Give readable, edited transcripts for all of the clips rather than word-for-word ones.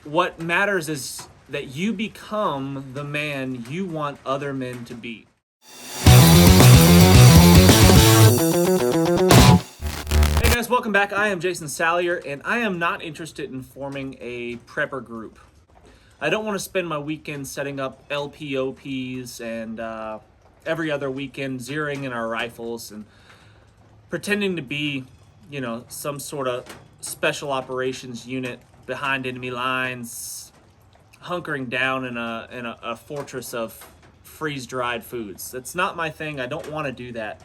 What matters is that you become the man you want other men to be. Hey guys, welcome back. I am Jason Salyer, and I am not interested in forming a prepper group. I don't want to spend my weekend setting up LPOPs and every other weekend zeroing in our rifles and pretending to be, some sort of special operations unit behind enemy lines, hunkering down in a fortress of freeze-dried foods. That's not my thing. I don't want to do that.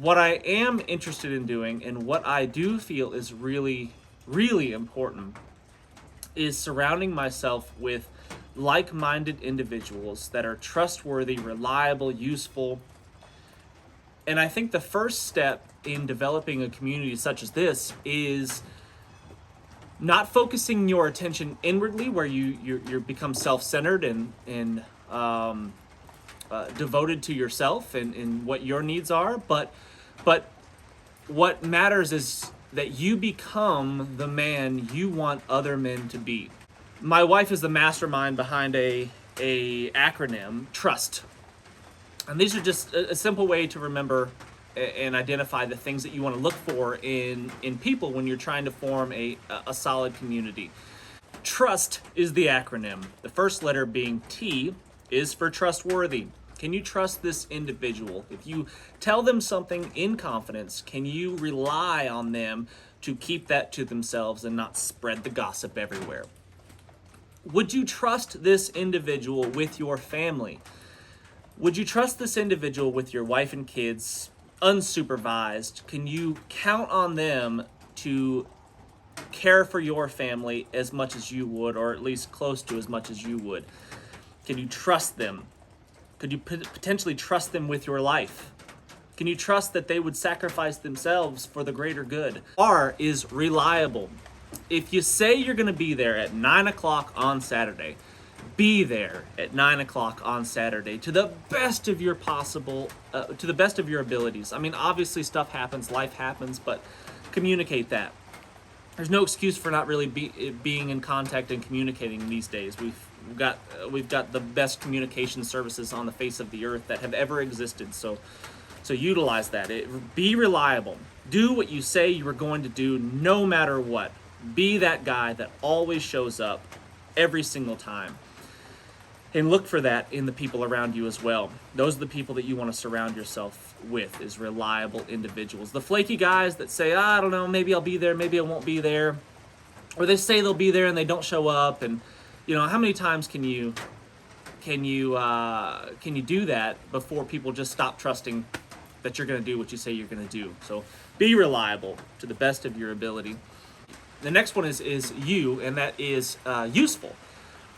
What I am interested in doing, and what I do feel is really, really important, is surrounding myself with like-minded individuals that are trustworthy, reliable, useful. And I think the first step in developing a community such as this is not focusing your attention inwardly, where you become self-centered and devoted to yourself and what your needs are, but what matters is that you become the man you want other men to be. My wife is the mastermind behind a acronym, TRUST. And these are just a simple way to remember and identify the things that you want to look for in people when you're trying to form a solid community. TRUST is the acronym. The first letter being T is for trustworthy. Can you trust this individual? If you tell them something in confidence, can you rely on them to keep that to themselves and not spread the gossip everywhere? Would you trust this individual with your family? Would you trust this individual with your wife and kids, unsupervised? Can you count on them to care for your family as much as you would, or at least close to as much as you would? Can you trust them? Could you potentially trust them with your life? Can you trust that they would sacrifice themselves for the greater good? R is reliable. If you say you're going to be there at 9 o'clock on Saturday, be there at 9 o'clock on Saturday to the best of your to the best of your abilities. I mean, obviously stuff happens, life happens, but communicate that. There's no excuse for not really being in contact and communicating these days. We've got the best communication services on the face of the earth that have ever existed. So utilize that. Be reliable. Do what you say you are going to do, no matter what. Be that guy that always shows up every single time. And look for that in the people around you as well. Those are the people that you want to surround yourself with, is reliable individuals. The flaky guys that say, I don't know, maybe I'll be there, maybe I won't be there. Or they say they'll be there and they don't show up. And how many times can you do that before people just stop trusting that you're going to do what you say you're going to do? So be reliable to the best of your ability. The next one is you, and that is useful.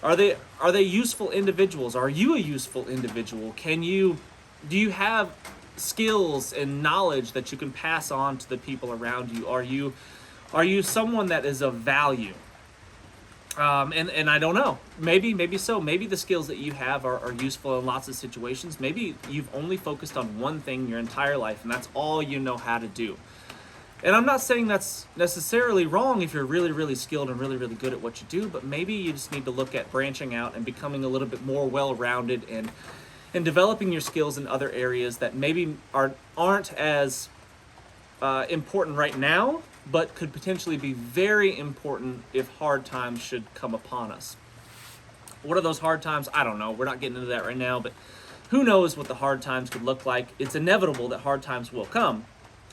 Are they useful individuals? Are you a useful individual? Do you have skills and knowledge that you can pass on to the people around you? Are you someone that is of value? And I don't know. Maybe so. Maybe the skills that you have are useful in lots of situations. Maybe you've only focused on one thing your entire life, and that's all you know how to do. And I'm not saying that's necessarily wrong if you're really, really skilled and really, really good at what you do, but maybe you just need to look at branching out and becoming a little bit more well-rounded and developing your skills in other areas that maybe aren't as important right now, but could potentially be very important if hard times should come upon us. What are those hard times? I don't know. We're not getting into that right now, but who knows what the hard times could look like. It's inevitable that hard times will come.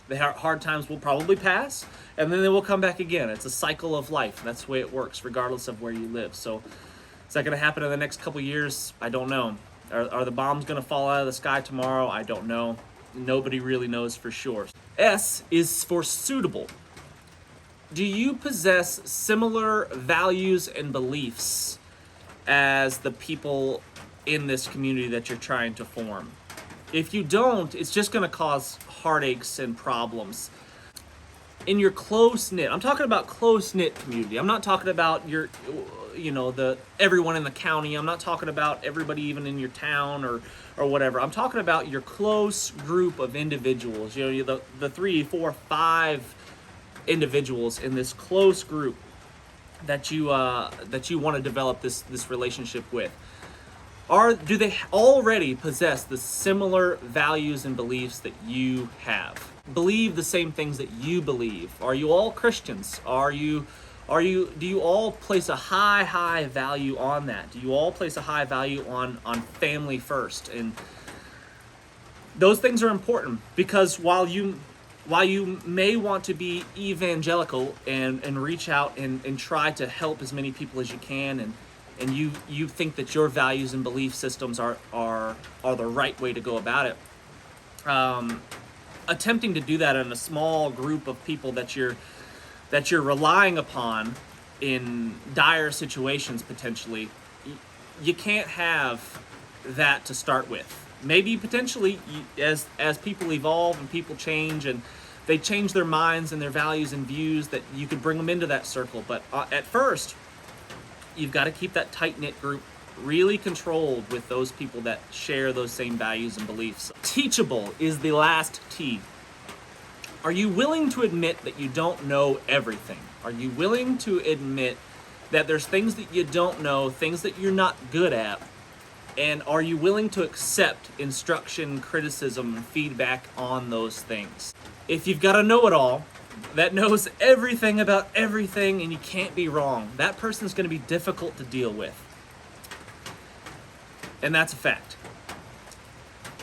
The hard times will probably pass, and then they will come back again. It's a cycle of life. That's the way it works, regardless of where you live. So is that going to happen in the next couple years? I don't know. Are the bombs going to fall out of the sky tomorrow? I don't know. Nobody really knows for sure. S is for suitable. Do you possess similar values and beliefs as the people in this community that you're trying to form? If you don't, it's just going to cause heartaches and problems. In your close-knit, I'm talking about close-knit community. I'm not talking about everyone in the county. I'm not talking about everybody even in your town or whatever. I'm talking about your close group of individuals. The 3, 4, 5 individuals in this close group. that you want to develop this relationship with? Do they already possess the similar values and beliefs that you have? Believe the same things that you believe? Are you all Christians? Do you all place a high value on that? Do you all place a high value on family first? And those things are important, because while you may want to be evangelical and reach out and try to help as many people as you can, and you think that your values and belief systems are the right way to go about it, attempting to do that in a small group of people that you're relying upon in dire situations potentially, you can't have that to start with. Maybe potentially, as people evolve and people change and they change their minds and their values and views, that you could bring them into that circle. But at first, you've got to keep that tight-knit group really controlled with those people that share those same values and beliefs. Teachable is the last T. Are you willing to admit that you don't know everything? Are you willing to admit that there's things that you don't know, things that you're not good at? And are you willing to accept instruction, criticism, and feedback on those things? If you've got a know-it-all that knows everything about everything and you can't be wrong, that person's going to be difficult to deal with. And that's a fact.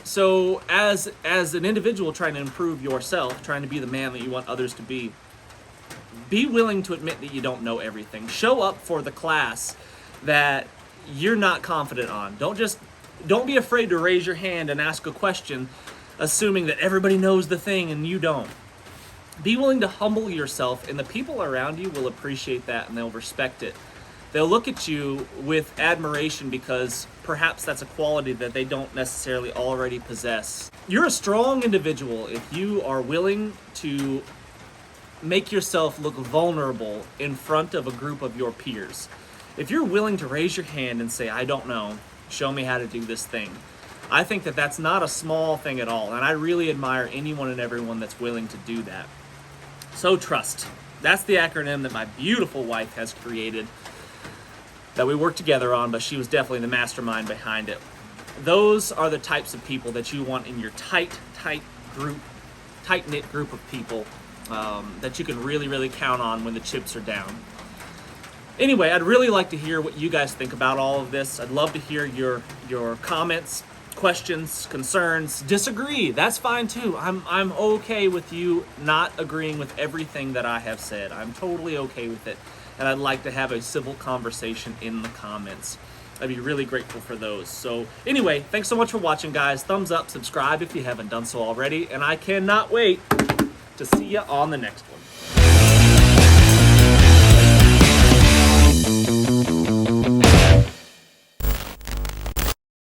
So as an individual trying to improve yourself, trying to be the man that you want others to be willing to admit that you don't know everything. Show up for the class that you're not confident on. Don't be afraid to raise your hand and ask a question, assuming that everybody knows the thing and you don't. Be willing to humble yourself, and the people around you will appreciate that and they'll respect it. They'll look at you with admiration because perhaps that's a quality that they don't necessarily already possess. You're a strong individual if you are willing to make yourself look vulnerable in front of a group of your peers. If you're willing to raise your hand and say, I don't know, show me how to do this thing, I think that that's not a small thing at all. And I really admire anyone and everyone that's willing to do that. So TRUST, that's the acronym that my beautiful wife has created, that we worked together on, but she was definitely the mastermind behind it. Those are the types of people that you want in your tight-knit group of people that you can really count on when the chips are down. Anyway, I'd really like to hear what you guys think about all of this. I'd love to hear your comments, questions, concerns. Disagree, that's fine too. I'm okay with you not agreeing with everything that I have said. I'm totally okay with it. And I'd like to have a civil conversation in the comments. I'd be really grateful for those. So anyway, thanks so much for watching, guys. Thumbs up, subscribe if you haven't done so already. And I cannot wait to see you on the next one.